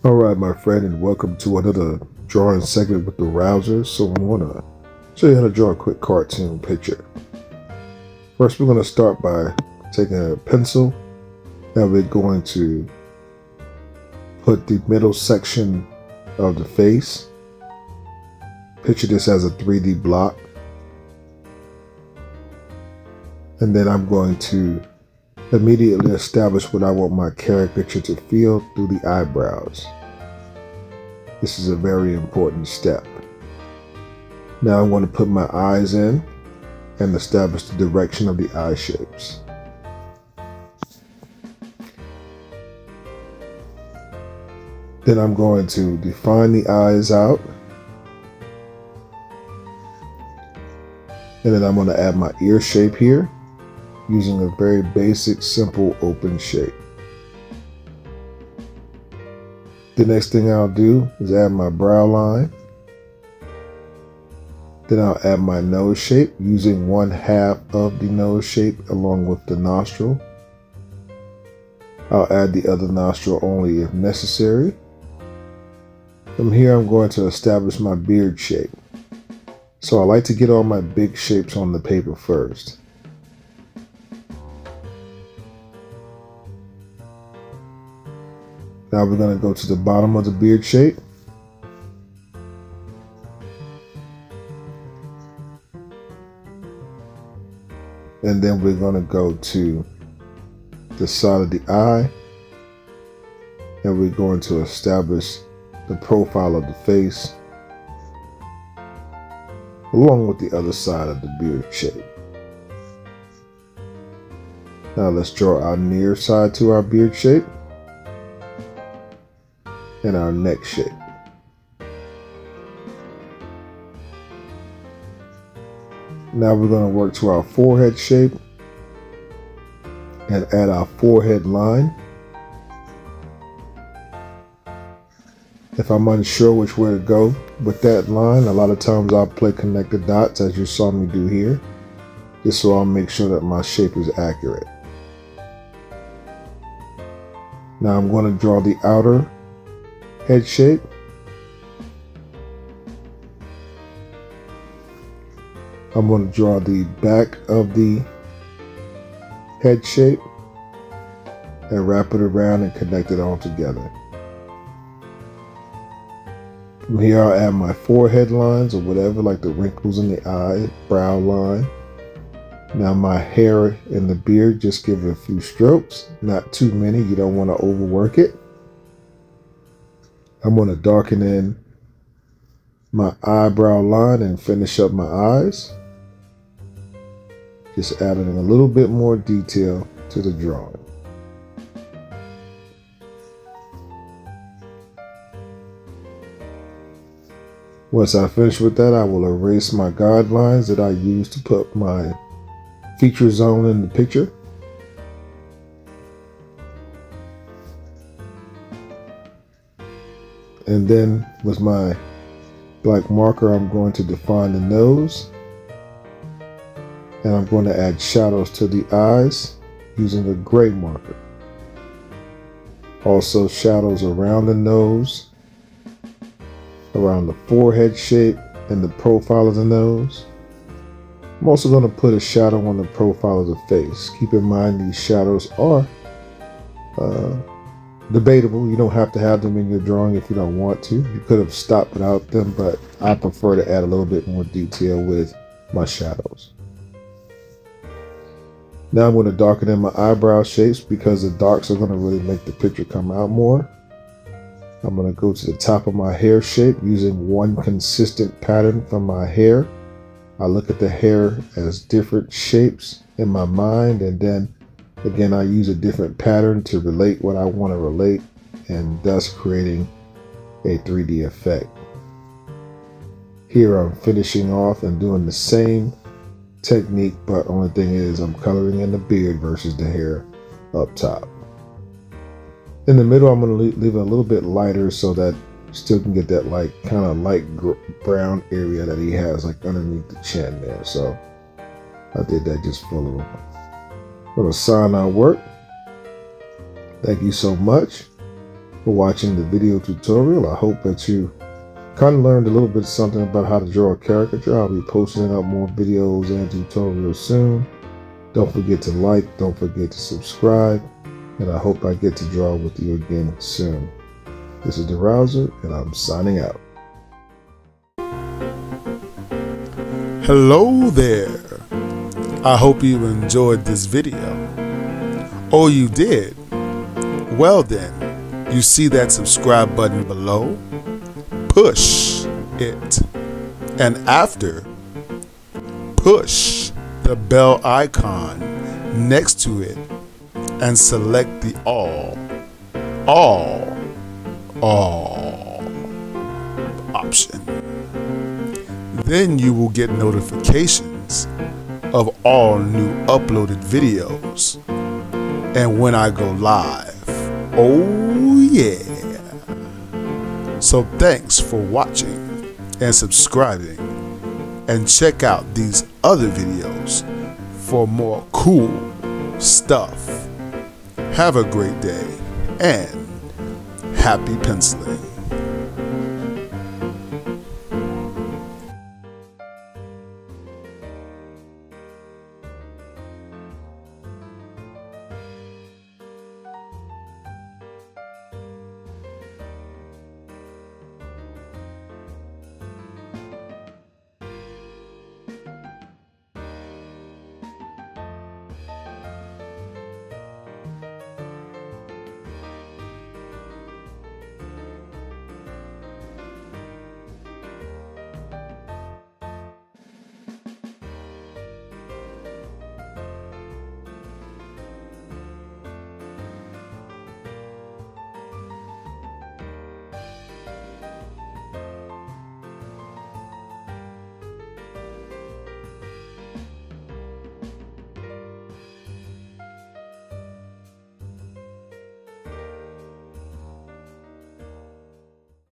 Alright, my friend, and welcome to another drawing segment with the Rousers. So I'm going to show you how to draw a quick cartoon picture. First, we're going to start by taking a pencil, and we're going to put the middle section of the face. Picture this as a 3D block. And then I'm going to immediately establish what I want my caricature to feel through the eyebrows. This is a very important step. Now I'm going to put my eyes in and establish the direction of the eye shapes. Then I'm going to define the eyes out. And then I'm going to add my ear shape here using a very basic, simple, open shape. The next thing I'll do is add my brow line. Then I'll add my nose shape using 1/2 of the nose shape along with the nostril. I'll add the other nostril only if necessary. From here I'm going to establish my beard shape. So I like to get all my big shapes on the paper first. Now we're going to go to the bottom of the beard shape. And then we're going to go to the side of the eye. And we're going to establish the profile of the face along with the other side of the beard shape. Now let's draw our near side to our beard shape and our neck shape. Now we're going to work to our forehead shape and add our forehead line. If I'm unsure which way to go with that line, a lot of times I'll play connect the dots as you saw me do here, just so I'll make sure that my shape is accurate. Now I'm going to draw the outer head shape. I'm going to draw the back of the head shape and wrap it around and connect it all together. From here I'll add my forehead lines or whatever, like the wrinkles in the eye, brow line. Now my hair and the beard, just give it a few strokes, not too many, you don't want to overwork it. I'm going to darken in my eyebrow line and finish up my eyes. Just adding a little bit more detail to the drawing. Once I finish with that, I will erase my guidelines that I used to put my feature zone in the picture. And then with my black marker, I'm going to define the nose. And I'm going to add shadows to the eyes using a gray marker. Also shadows around the nose, around the forehead shape and the profile of the nose. I'm also going to put a shadow on the profile of the face. Keep in mind these shadows are debatable. You don't have to have them in your drawing if you don't want to. You could have stopped without them, but I prefer to add a little bit more detail with my shadows. Now I'm going to darken in my eyebrow shapes because the darks are going to really make the picture come out more. I'm going to go to the top of my hair shape using one consistent pattern from my hair. I look at the hair as different shapes in my mind, and then again I use a different pattern to relate what I want to relate, and thus creating a 3D effect. Here I'm finishing off and doing the same technique, but only thing is I'm coloring in the beard versus the hair up top. In the middle I'm going to leave it a little bit lighter so that you still can get that kind of light brown area that he has like underneath the chin there. So I did that just for a little while. I'm going to sign our work. Thank you so much. for watching the video tutorial. I hope that you kind of learned a little bit something about how to draw a caricature. I'll be posting up more videos and tutorials soon. Don't forget to like, don't forget to subscribe, and I hope I get to draw with you again soon. This is the Rouser, and I'm signing out. Hello there. I hope you enjoyed this video. Oh, you did? Well then, you see that subscribe button below? Push it. And after, push the bell icon next to it and select the all option. Then you will get notifications of all new uploaded videos and when I go live. Oh yeah. So thanks for watching and subscribing, and check out these other videos for more cool stuff. Have a great day and happy penciling.